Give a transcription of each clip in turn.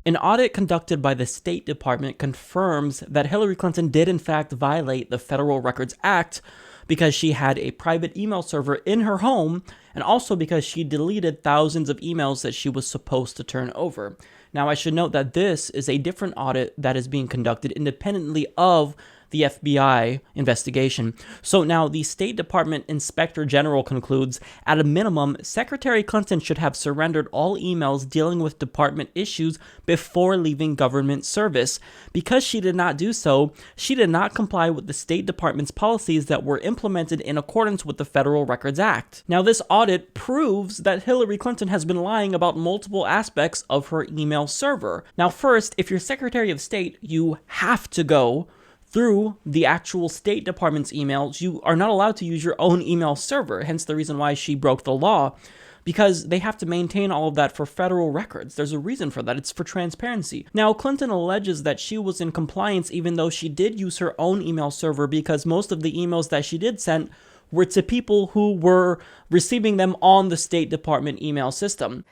An audit conducted by the State Department confirms that Hillary Clinton did in fact violate the Federal Records Act because she had a private email server in her home, and also because she deleted thousands of emails that she was supposed to turn over. Now, I should note that this is a different audit that is being conducted independently of the FBI investigation. So now the State Department Inspector General concludes, at a minimum, Secretary Clinton should have surrendered all emails dealing with department issues before leaving government service. Because she did not do so, she did not comply with the State Department's policies that were implemented in accordance with the Federal Records Act. Now, this audit proves that Hillary Clinton has been lying about multiple aspects of her email server. Now, first, if you're Secretary of State, you have to go through the actual State Department's emails. You are not allowed to use your own email server, hence the reason why she broke the law, because they have to maintain all of that for federal records. There's a reason for that. It's for transparency. Now, Clinton alleges that she was in compliance even though she did use her own email server, because most of the emails that she did send were to people who were receiving them on the State Department email system.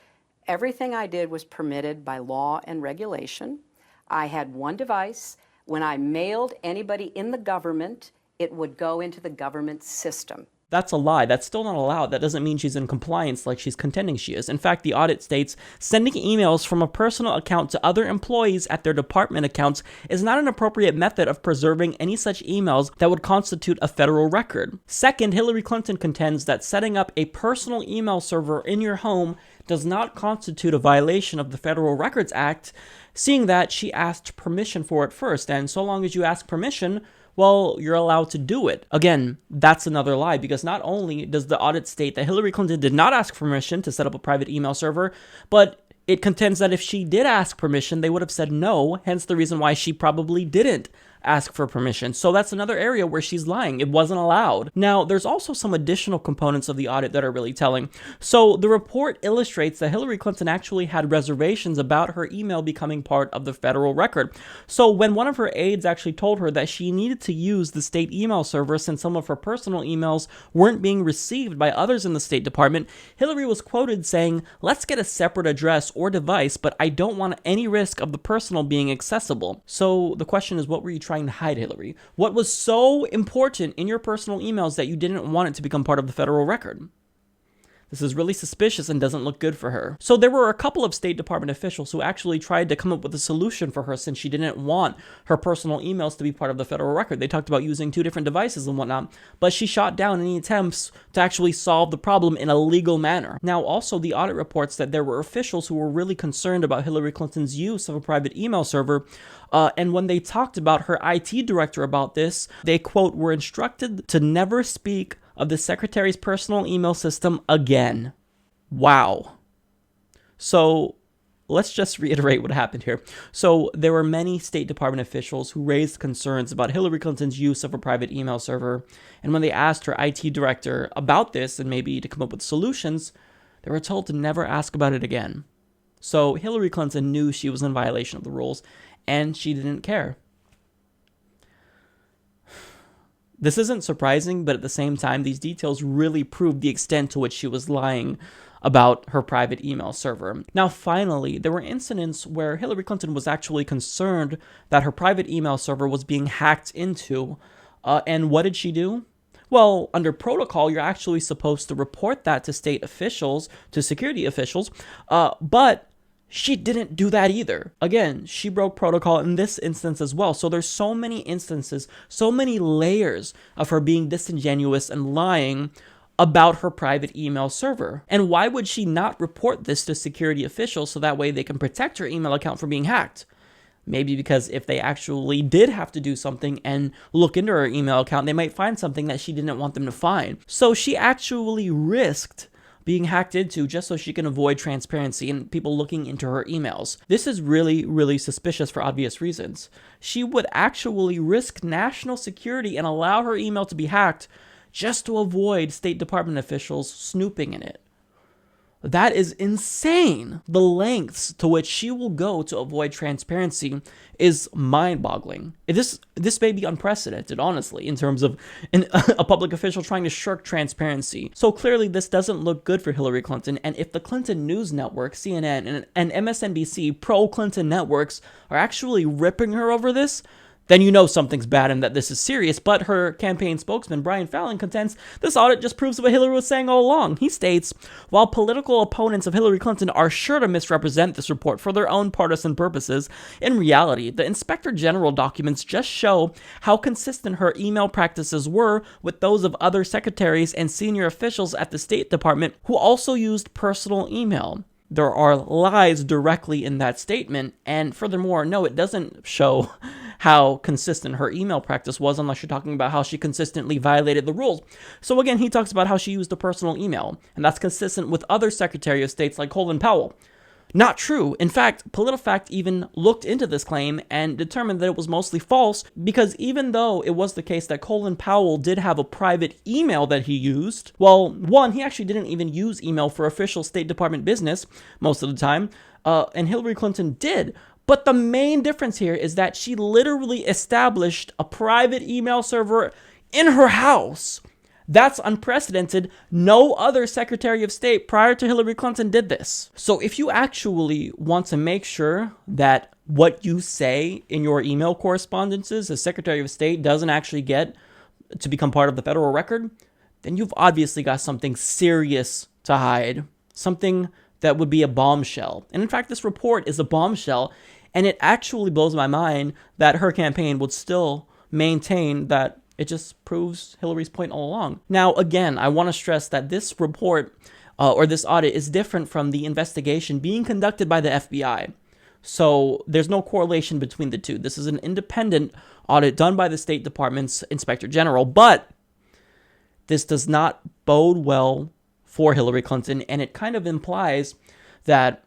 Everything I did was permitted by law and regulation. I had one device. When I mailed anybody in the government, it would go into the government system. That's a lie. That's still not allowed. That doesn't mean she's in compliance like she's contending she is. In fact, the audit states, sending emails from a personal account to other employees at their department accounts is not an appropriate method of preserving any such emails that would constitute a federal record. Second, Hillary Clinton contends that setting up a personal email server in your home does not constitute a violation of the Federal Records Act, seeing that she asked permission for it first, and so long as you ask permission, well, you're allowed to do it. Again, that's another lie, because not only does the audit state that Hillary Clinton did not ask permission to set up a private email server, but it contends that if she did ask permission, they would have said no, hence the reason why she probably didn't ask for permission. So that's another area where she's lying. It wasn't allowed. Now, there's also some additional components of the audit that are really telling. So the report illustrates that Hillary Clinton actually had reservations about her email becoming part of the federal record. So when one of her aides actually told her that she needed to use the state email server since some of her personal emails weren't being received by others in the State Department, Hillary was quoted saying, "Let's get a separate address or device, but I don't want any risk of the personal being accessible." So the question is, what were you trying to hide, Hillary? What was so important in your personal emails that you didn't want it to become part of the federal record? This is really suspicious and doesn't look good for her. So there were a couple of State Department officials who actually tried to come up with a solution for her since she didn't want her personal emails to be part of the federal record. They talked about using 2 different devices and whatnot, but she shot down any attempts to actually solve the problem in a legal manner. Now, also, the audit reports that there were officials who were really concerned about Hillary Clinton's use of a private email server, and when they talked about her IT director about this, they, quote, were instructed to never speak of the secretary's personal email system again. Wow. So let's just reiterate what happened here. So there were many State Department officials who raised concerns about Hillary Clinton's use of a private email server. And when they asked her IT director about this and maybe to come up with solutions, they were told to never ask about it again. So Hillary Clinton knew she was in violation of the rules, and she didn't care. This isn't surprising, but at the same time, these details really prove the extent to which she was lying about her private email server. Now, finally, there were incidents where Hillary Clinton was actually concerned that her private email server was being hacked into. And what did she do? Well, under protocol, you're actually supposed to report that to state officials, to security officials, but she didn't do that either. Again, she broke protocol in this instance as well. So there's so many instances, so many layers of her being disingenuous and lying about her private email server. And why would she not report this to security officials so that way they can protect her email account from being hacked? Maybe because if they actually did have to do something and look into her email account, they might find something that she didn't want them to find. So she actually risked being hacked into just so she can avoid transparency and people looking into her emails. This is really, really suspicious for obvious reasons. She would actually risk national security and allow her email to be hacked just to avoid State Department officials snooping in it. That is insane. The lengths to which she will go to avoid transparency is mind-boggling. This may be unprecedented, honestly, in terms of a public official trying to shirk transparency. So clearly this doesn't look good for Hillary Clinton, and if the Clinton News Network, CNN, and MSNBC pro-Clinton networks are actually ripping her over this, then you know something's bad and that this is serious. But her campaign spokesman, Brian Fallon, contends this audit just proves what Hillary was saying all along. He states, while political opponents of Hillary Clinton are sure to misrepresent this report for their own partisan purposes, in reality, the Inspector General documents just show how consistent her email practices were with those of other secretaries and senior officials at the State Department who also used personal email. There are lies directly in that statement, and furthermore, no, it doesn't show how consistent her email practice was unless you're talking about how she consistently violated the rules. So again, he talks about how she used a personal email, and that's consistent with other Secretary of States like Colin Powell. Not true. In fact, PolitiFact even looked into this claim and determined that it was mostly false, because even though it was the case that Colin Powell did have a private email that he used, well, one, he actually didn't even use email for official State Department business most of the time, and Hillary Clinton did. But the main difference here is that she literally established a private email server in her house. That's unprecedented. No other Secretary of State prior to Hillary Clinton did this. So if you actually want to make sure that what you say in your email correspondences as Secretary of State doesn't actually get to become part of the federal record, then you've obviously got something serious to hide. Something that would be a bombshell. And in fact, this report is a bombshell, and it actually blows my mind that her campaign would still maintain that it just proves Hillary's point all along. Now, again, I want to stress that this report or this audit is different from the investigation being conducted by the FBI. So there's no correlation between the two. This is an independent audit done by the State Department's Inspector General, but this does not bode well for Hillary Clinton, and it kind of implies that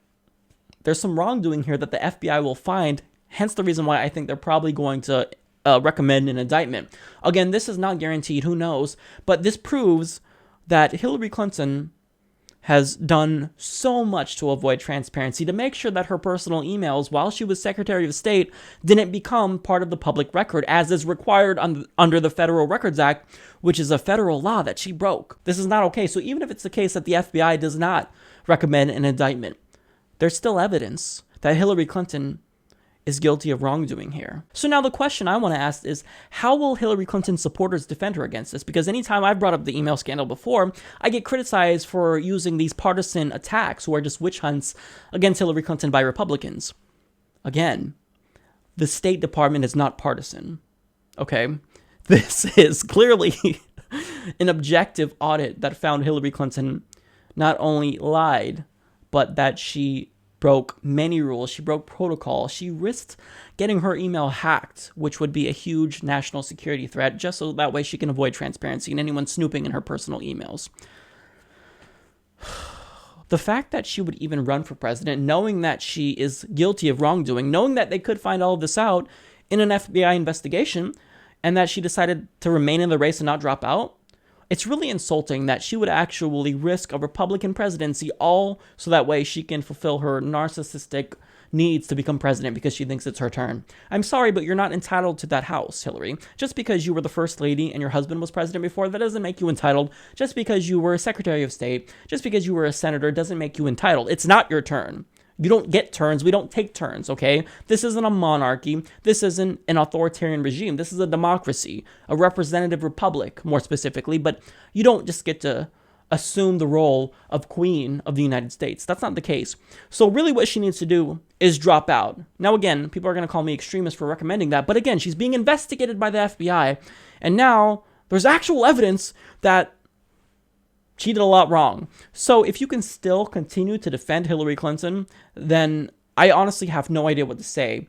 there's some wrongdoing here that the FBI will find, hence the reason why I think they're probably going to recommend an indictment. Again, this is not guaranteed, who knows, but this proves that Hillary Clinton has done so much to avoid transparency to make sure that her personal emails while she was Secretary of State didn't become part of the public record as is required under the Federal Records Act, which is a federal law that she broke. This is not okay. So even if it's the case that the FBI does not recommend an indictment, there's still evidence that Hillary Clinton is guilty of wrongdoing here. So now the question I want to ask is, how will Hillary Clinton supporters defend her against this? Because anytime I've brought up the email scandal before, I get criticized for using these partisan attacks who are just witch hunts against Hillary Clinton by Republicans. Again, the State Department is not partisan. Okay? This is clearly an objective audit that found Hillary Clinton not only lied, but that she broke many rules, she broke protocol, she risked getting her email hacked, which would be a huge national security threat, just so that way she can avoid transparency and anyone snooping in her personal emails. The fact that she would even run for president, knowing that she is guilty of wrongdoing, knowing that they could find all of this out in an FBI investigation, and that she decided to remain in the race and not drop out, it's really insulting that she would actually risk a Republican presidency all so that way she can fulfill her narcissistic needs to become president because she thinks it's her turn. I'm sorry, but you're not entitled to that house, Hillary. Just because you were the first lady and your husband was president before, that doesn't make you entitled. Just because you were a Secretary of State, just because you were a senator doesn't make you entitled. It's not your turn. You don't get turns. We don't take turns, okay? This isn't a monarchy. This isn't an authoritarian regime. This is a democracy, a representative republic, more specifically. But you don't just get to assume the role of Queen of the United States. That's not the case. So really what she needs to do is drop out. Now, again, people are going to call me extremist for recommending that. But again, she's being investigated by the FBI. And now there's actual evidence that she did a lot wrong. So if you can still continue to defend Hillary Clinton, then I honestly have no idea what to say.